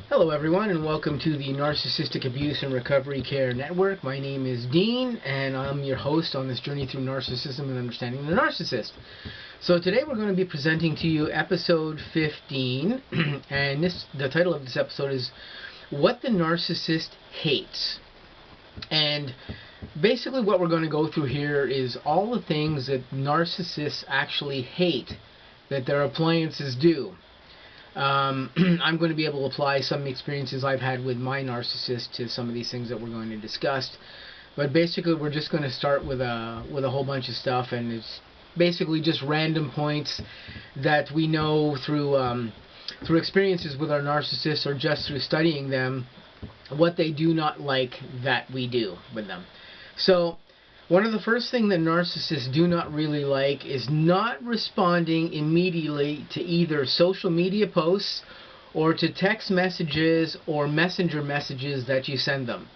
Hello everyone, and welcome to the Narcissistic Abuse and Recovery Care Network. My name is Dean, and I'm your host on this journey through narcissism and understanding the narcissist. So today we're going to be presenting to you episode 15, and the title of this episode is What the Narcissist Hates. And basically what we're going to go through here is all the things that narcissists actually hate that their appliances do. I'm going to be able to apply some experiences I've had with my narcissist to some of these things that we're going to discuss. But basically, we're just going to start with a whole bunch of stuff, and it's basically just random points that we know through experiences with our narcissists or just through studying them, what they do not like that we do with them. So, one of the first things that narcissists do not really like is not responding immediately to either social media posts or to text messages or messenger messages that you send them.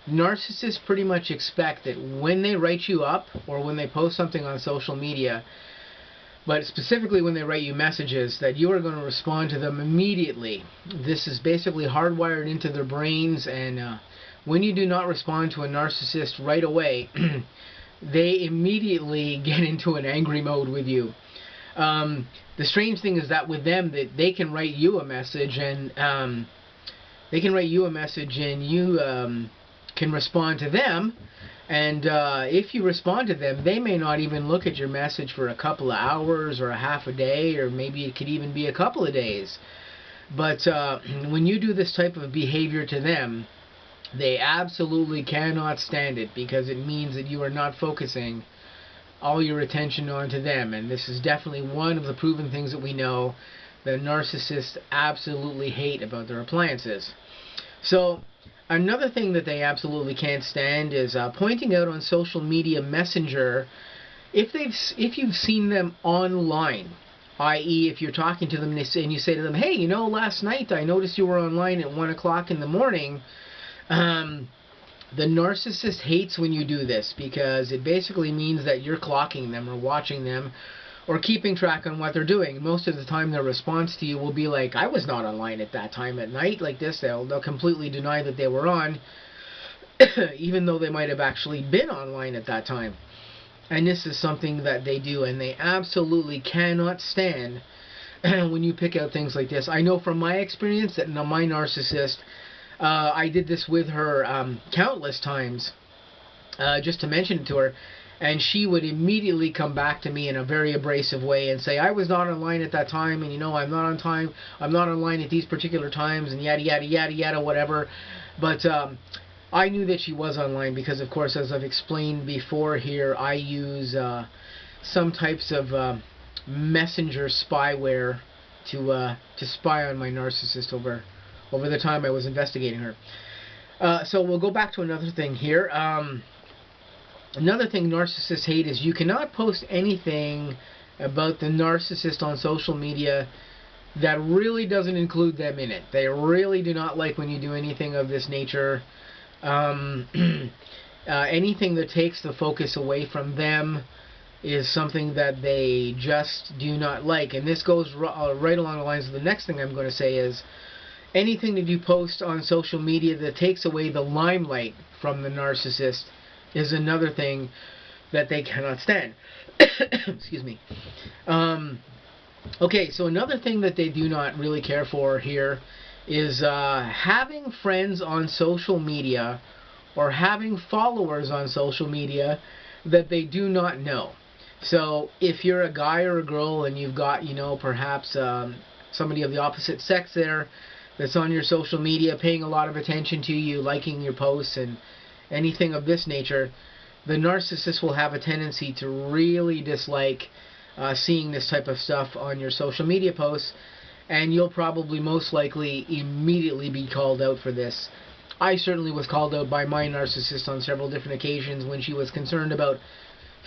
Narcissists pretty much expect that when they write you up or when they post something on social media, but specifically when they write you messages, that you are going to respond to them immediately. This is basically hardwired into their brains, and when you do not respond to a narcissist right away, they immediately get into an angry mode with you. The strange thing is that with them, that they can write you a message, and you can respond to them. And if you respond to them, they may not even look at your message for a couple of hours or a half a day, or maybe it could even be a couple of days. But when you do this type of behavior to them, they absolutely cannot stand it, because it means that you are not focusing all your attention onto them. And this is definitely one of the proven things that we know that narcissists absolutely hate about their appliances. So another thing that they absolutely can't stand is pointing out on social media messenger if you've seen them online, i.e. if you're talking to them and you say to them, hey, you know, last night I noticed you were online at 1 o'clock in the morning. The narcissist hates when you do this, because it basically means that you're clocking them or watching them or keeping track on what they're doing. Most of the time their response to you will be like, I was not online at that time at night. Like this, they'll completely deny that they were on, even though they might have actually been online at that time. And this is something that they do, and they absolutely cannot stand when you pick out things like this. I know from my experience that my narcissist, I did this with her countless times, just to mention it to her, and she would immediately come back to me in a very abrasive way and say, I was not online at that time, and you know, I'm not online at these particular times, and yada yada yada yada, whatever. But I knew that she was online because, of course, as I've explained before here, I use some types of messenger spyware to spy on my narcissist over the time I was investigating her. So we'll go back to another thing here. Another thing narcissists hate is you cannot post anything about the narcissist on social media that really doesn't include them in it. They really do not like when you do anything of this nature. Anything that takes the focus away from them is something that they just do not like. And this goes right along the lines of the next thing I'm going to say is, anything that you post on social media that takes away the limelight from the narcissist is another thing that they cannot stand. Excuse me. Okay, so another thing that they do not really care for here is having friends on social media or having followers on social media that they do not know. So if you're a guy or a girl and you've got, you know, perhaps somebody of the opposite sex there that's on your social media, paying a lot of attention to you, liking your posts and anything of this nature, the narcissist will have a tendency to really dislike seeing this type of stuff on your social media posts, and you'll probably most likely immediately be called out for this. I certainly was called out by my narcissist on several different occasions when she was concerned about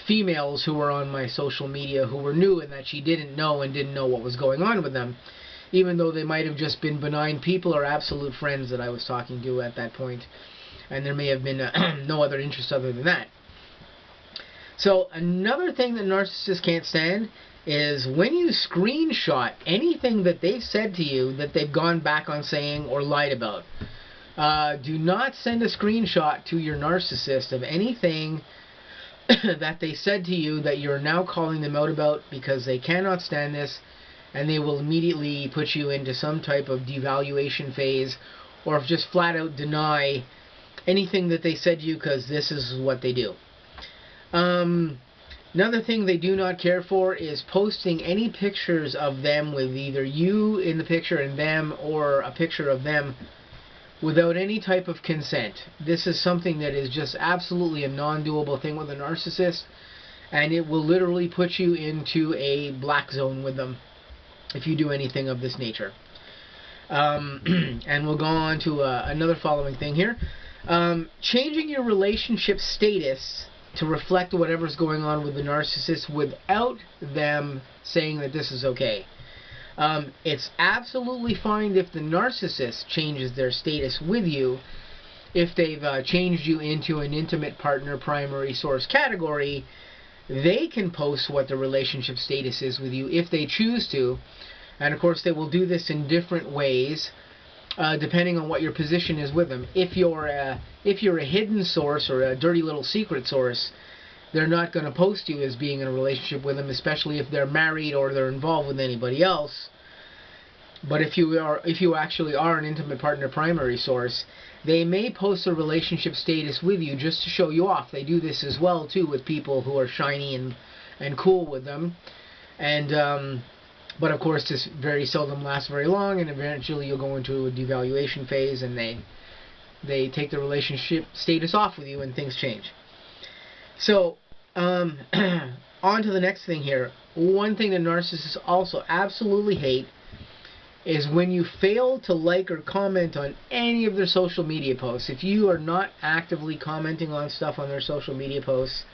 females who were on my social media who were new and that she didn't know what was going on with them, even though they might have just been benign people or absolute friends that I was talking to at that point, and there may have been no other interest other than that. So another thing that narcissists can't stand is when you screenshot anything that they've said to you that they've gone back on saying or lied about. Do not send a screenshot to your narcissist of anything that they said to you that you're now calling them out about, because they cannot stand this, and they will immediately put you into some type of devaluation phase, or just flat out deny anything that they said to you, because this is what they do. Another thing they do not care for is posting any pictures of them with either you in the picture and them, or a picture of them without any type of consent. This is something that is just absolutely a non-doable thing with a narcissist, and it will literally put you into a black zone with them if you do anything of this nature. And we'll go on to another following thing here. Changing your relationship status to reflect whatever's going on with the narcissist without them saying that this is okay. It's absolutely fine if the narcissist changes their status with you. If they've changed you into an intimate partner primary source category, they can post what the relationship status is with you if they choose to. And of course they will do this in different ways, depending on what your position is with them. If you're a hidden source or a dirty little secret source, they're not going to post you as being in a relationship with them, especially if they're married or they're involved with anybody else. But if you actually are an intimate partner primary source, they may post a relationship status with you just to show you off. They do this as well too with people who are shiny and cool with them. And but of course this very seldom lasts very long, and eventually you'll go into a devaluation phase, and they take the relationship status off with you and things change. So on to the next thing here. One thing that narcissists also absolutely hate is when you fail to like or comment on any of their social media posts. If you are not actively commenting on stuff on their social media posts,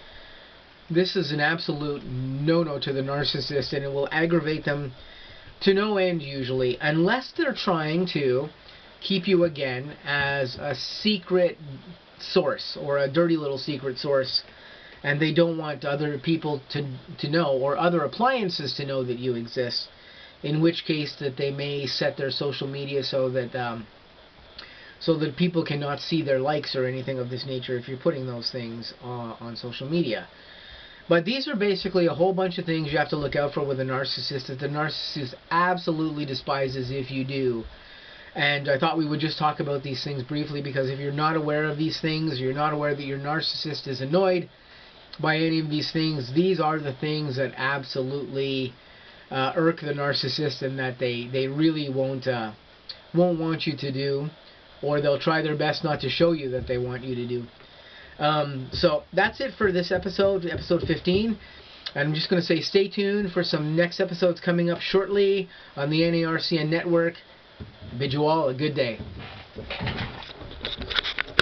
this is an absolute no-no to the narcissist, and it will aggravate them to no end usually, unless they're trying to keep you again as a secret source or a dirty little secret source, and they don't want other people to know, or other appliances to know that you exist, in which case that they may set their social media so that people cannot see their likes or anything of this nature if you're putting those things on social media. But these are basically a whole bunch of things you have to look out for with a narcissist that the narcissist absolutely despises if you do. And I thought we would just talk about these things briefly, because if you're not aware of these things, you're not aware that your narcissist is annoyed by any of these things, these are the things that absolutely irk the narcissist, and that they really won't want you to do, or they'll try their best not to show you that they want you to do. So that's it for this episode 15. I'm just going to say stay tuned for some next episodes coming up shortly on the N.A.R.C.N network. Bid you all a good day.